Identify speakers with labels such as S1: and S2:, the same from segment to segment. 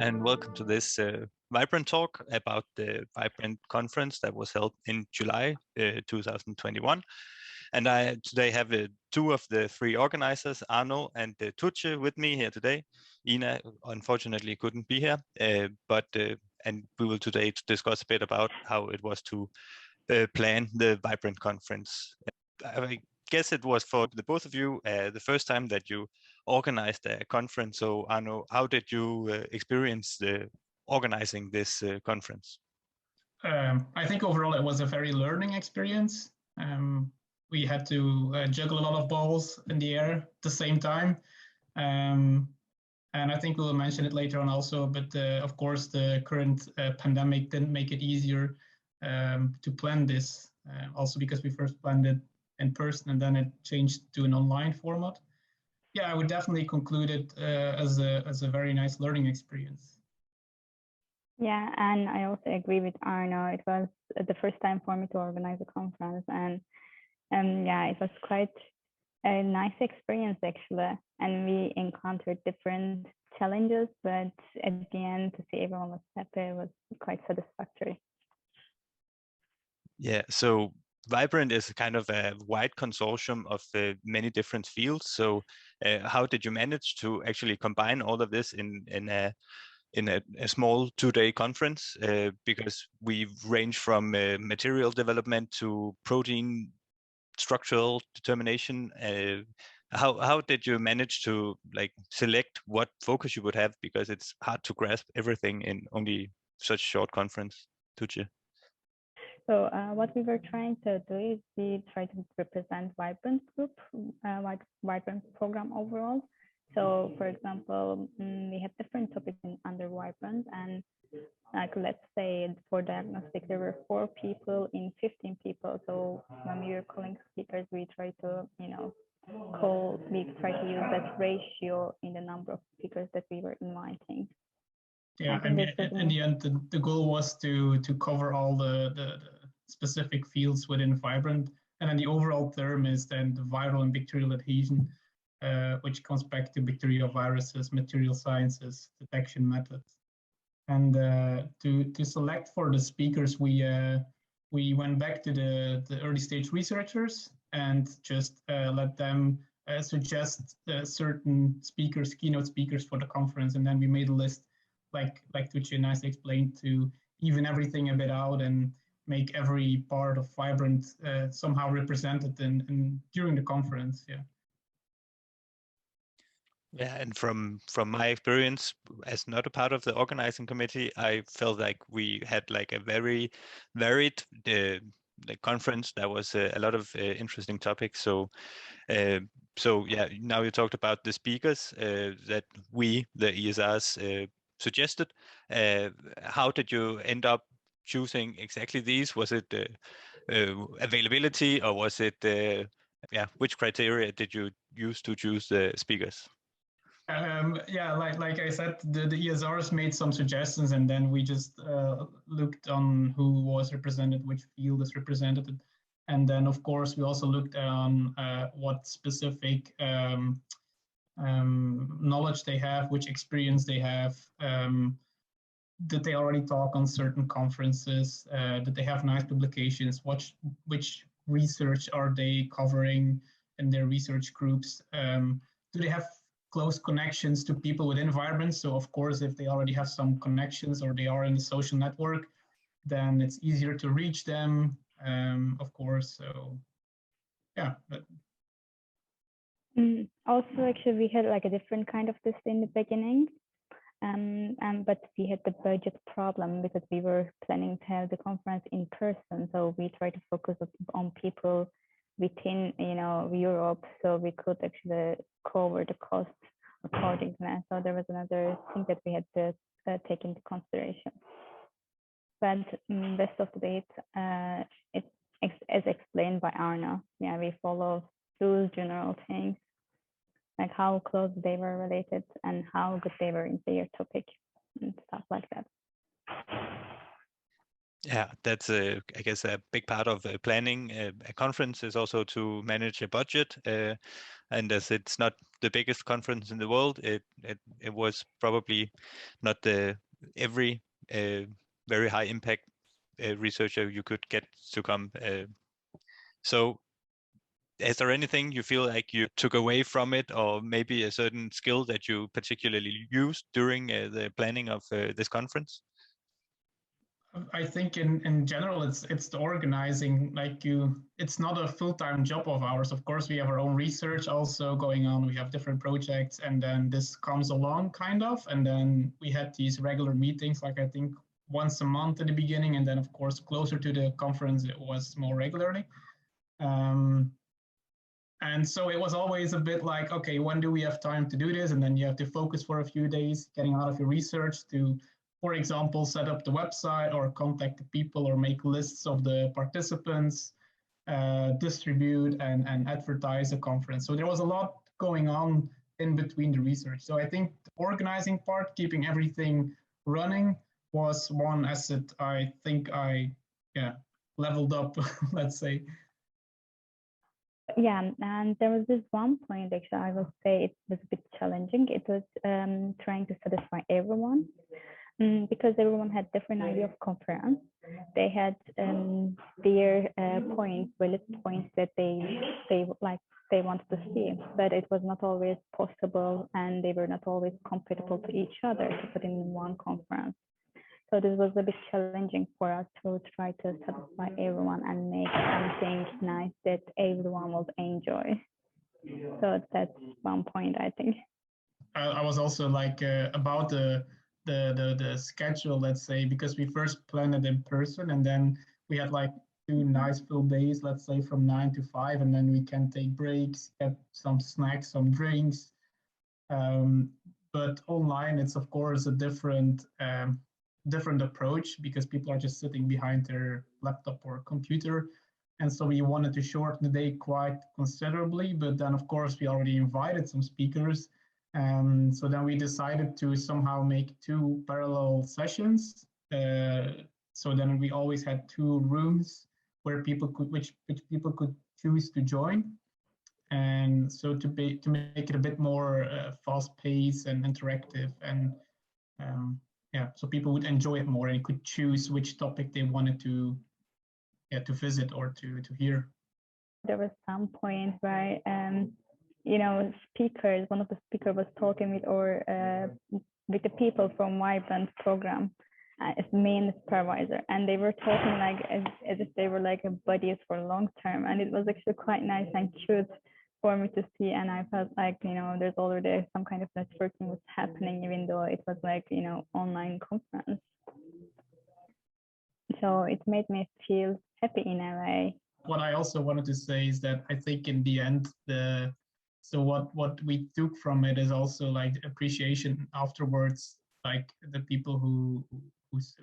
S1: and welcome to this ViBrANT talk about the ViBrANT conference that was held in July 2021. And I today have two of the three organizers, Arno and Tugce, with me here today. Ina unfortunately couldn't be here, and we will today discuss a bit about how it was to plan the ViBrANT conference. I guess it was for the both of you the first time that you organized a conference. So Arno, how did you experience organizing this conference?
S2: I think overall it was a very learning experience. We had to juggle a lot of balls in the air at the same time. And I think we'll mention it later on also, but of course the current pandemic didn't make it easier to plan this, also because we first planned it in person and then it changed to an online format. Yeah, I would definitely conclude it as a very nice learning experience.
S3: Yeah, and I also agree with Arno. It was the first time for me to organize a conference, and yeah, it was quite a nice experience actually. And we encountered different challenges, but at the end, to see everyone was happy was quite satisfactory.
S1: Yeah, so ViBrANT is kind of a wide consortium of many different fields. So how did you manage to actually combine all of this in a small 2-day conference? Because we range from material development to protein structural determination. How did you manage to select what focus you would have? Because it's hard to grasp everything in only such short conference. Tugce.
S3: So what we were trying to do is we try to represent ViBrANT group, ViBrANT program overall. So for example, we had different topics under ViBrANT, and let's say for diagnostic, there were 4 people in 15 people. So when we were calling speakers, we try to, we try to use that ratio in the number of speakers that we were inviting.
S2: Yeah, and in the end, the goal was to cover all the specific fields within ViBrANT, and then the overall term is then the viral and bacterial adhesion, which comes back to bacterial viruses, material sciences, detection methods. And to select for the speakers, we went back to the early stage researchers and just let them suggest certain speakers, keynote speakers for the conference, and then we made a list, like Tugce nicely explained, to even everything a bit out and make every part of ViBrANT somehow represented during the conference. Yeah.
S1: Yeah, and from my experience as not a part of the organizing committee, I felt like we had a very varied conference. There was a lot of interesting topics. So yeah, now you talked about the speakers that we, the ESRs, suggested. How did you end up choosing exactly these? Was it availability, or was it which criteria did you use to choose the speakers?
S2: Yeah, like I said, the ESRs made some suggestions, and then we just looked on who was represented, which field is represented, and then of course we also looked on what specific knowledge they have, which experience they have. Did they already talk on certain conferences? Did they have nice publications? Which research are they covering in their research groups? Do they have close connections to people within ViBrANT? So of course, if they already have some connections or they are in the social network, then it's easier to reach them, of course. So yeah.
S3: Also, actually, we had a different kind of list in the beginning, but we had the budget problem because we were planning to have the conference in person. So we tried to focus on people within, Europe, so we could actually cover the costs accordingly. So there was another thing that we had to take into consideration. But rest of the it as explained by Arno. Yeah, we follow those general things, like how close they were related and how good they were in their topic and stuff like that.
S1: Yeah, that's I guess a big part of planning a conference is also to manage a budget. And as it's not the biggest conference in the world, it was probably not every very high impact researcher you could get to come. So is there anything you feel like you took away from it, or maybe a certain skill that you particularly used during the planning of this conference?
S2: I think in general, it's the organizing. Like it's not a full-time job of ours. Of course, we have our own research also going on. We have different projects, and then this comes along kind of. And then we had these regular meetings, like I think once a month at the beginning, and then of course closer to the conference, it was more regularly. And so it was always a bit like, okay, when do we have time to do this? And then you have to focus for a few days, getting out of your research to, for example, set up the website or contact the people or make lists of the participants, distribute and advertise the conference. So there was a lot going on in between the research. So I think the organizing part, keeping everything running, was one asset I think I leveled up, let's say.
S3: Yeah, and there was this one point, actually, I will say it was a bit challenging. It was trying to satisfy everyone because everyone had different idea of conference. They had their points, valid points that they wanted to see, but it was not always possible, and they were not always compatible to each other to put in one conference. So this was a bit challenging for us to try to satisfy everyone and make something nice that everyone will enjoy. So that's one point, I think.
S2: I was also like about the schedule, let's say, because we first planned it in person, and then we had like 2 nice full days, let's say from 9 to 5, and then we can take breaks, get some snacks, some drinks. But online, it's of course a different approach because people are just sitting behind their laptop or computer. And so we wanted to shorten the day quite considerably, but then of course we already invited some speakers. So then we decided to somehow make 2 parallel sessions. So then we always had 2 rooms where people could, which people could choose to join. And so to make it a bit more fast-paced and interactive, and so people would enjoy it more and could choose which topic they wanted to visit or to hear.
S3: There was some point where one of the speakers was talking with the people from ViBrANT program as main supervisor, and they were talking like as if they were like buddies for long term, and it was actually quite nice and cute for me to see. And I felt like there's already some kind of networking was happening, even though it was like online conference. So it made me feel happy in a way.
S2: What I also wanted to say is that I think in the end what we took from it is also like appreciation afterwards, like the people who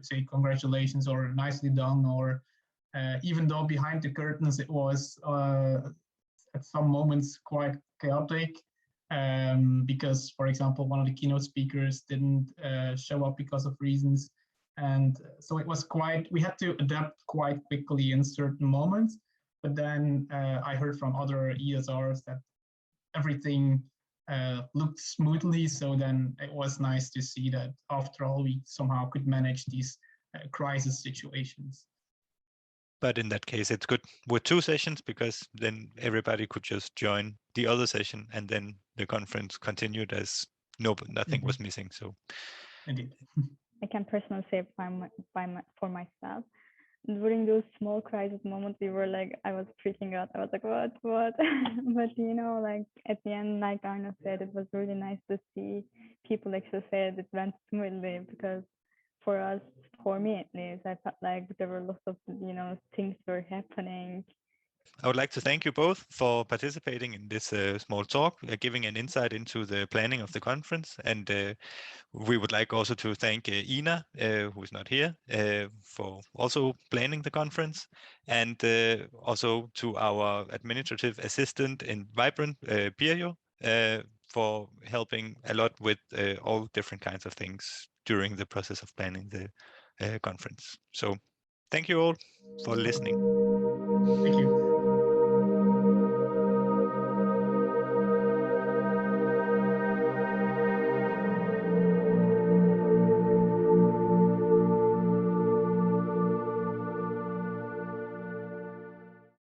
S2: say congratulations or nicely done, or even though behind the curtains it was at some moments quite chaotic, because, for example, one of the keynote speakers didn't show up because of reasons. And so it was we had to adapt quite quickly in certain moments. But then I heard from other ESRs that everything looked smoothly. So then it was nice to see that after all, we somehow could manage these crisis situations.
S1: But in that case, it's good with 2 sessions, because then everybody could just join the other session, and then the conference continued as nothing was missing. So
S2: indeed.
S3: I can personally say for myself, during those small crisis moments, I was freaking out. I was like, what? But like at the end, like Arno said, it was really nice to see people actually said it went smoothly, because for me at least, I felt like there were lots of things were happening.
S1: I would like to thank you both for participating in this small talk, giving an insight into the planning of the conference. And we would like also to thank Ina, who is not here, for also planning the conference, and also to our administrative assistant in ViBrANT, Pirjo, for helping a lot with all different kinds of things during the process of planning the conference. So Thank you all for listening.
S2: Thank you.